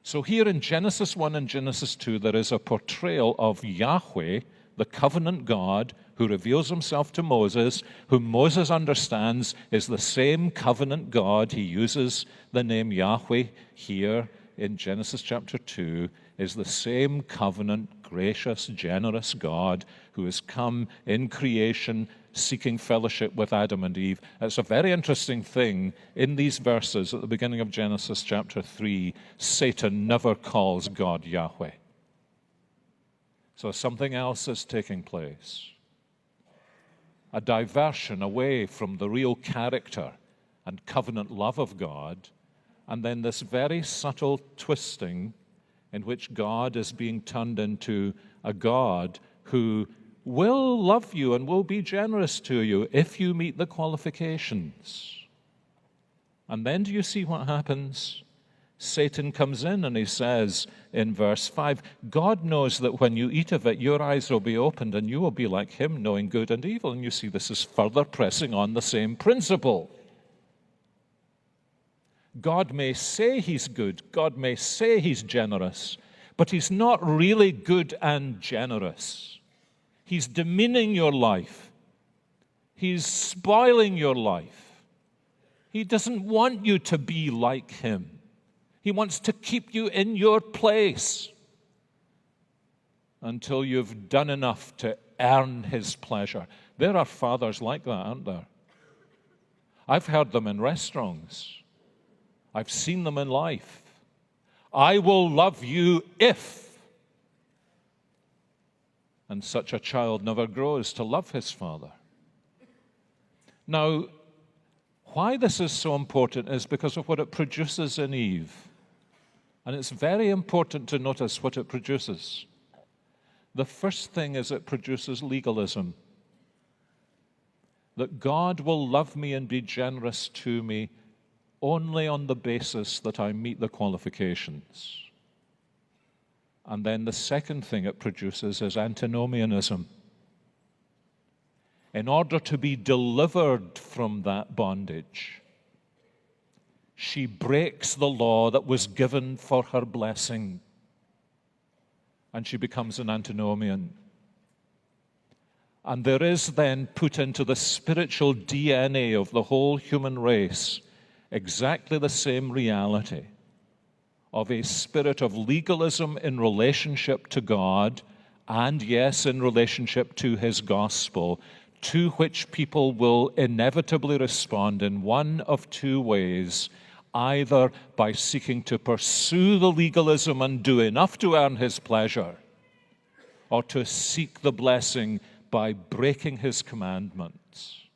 So here in Genesis 1 and Genesis 2, there is a portrayal of Yahweh, the covenant God, who reveals himself to Moses, whom Moses understands is the same covenant God. He uses the name Yahweh here in Genesis chapter 2, is the same covenant, gracious, generous God who has come in creation seeking fellowship with Adam and Eve. It's a very interesting thing. In these verses at the beginning of Genesis chapter 3, Satan never calls God Yahweh. So something else is taking place. A diversion away from the real character and covenant love of God, and then this very subtle twisting in which God is being turned into a God who will love you and will be generous to you if you meet the qualifications. And then do you see what happens? Satan comes in and he says in verse 5, God knows that when you eat of it, your eyes will be opened and you will be like him, knowing good and evil. And you see this is further pressing on the same principle. God may say he's good, God may say he's generous, but he's not really good and generous. He's demeaning your life. He's spoiling your life. He doesn't want you to be like him. He wants to keep you in your place until you've done enough to earn his pleasure. There are fathers like that, aren't there? I've heard them in restaurants. I've seen them in life. I will love you if. And such a child never grows to love his father. Now, why this is so important is because of what it produces in Eve. And it's very important to notice what it produces. The first thing is it produces legalism. That God will love me and be generous to me only on the basis that I meet the qualifications. And then the second thing it produces is Antinomianism. In order to be delivered from that bondage, she breaks the law that was given for her blessing, and she becomes an antinomian. And there is then put into the spiritual DNA of the whole human race exactly the same reality of a spirit of legalism in relationship to God and, yes, in relationship to his gospel, to which people will inevitably respond in one of two ways, either by seeking to pursue the legalism and do enough to earn his pleasure, or to seek the blessing by breaking his commandments.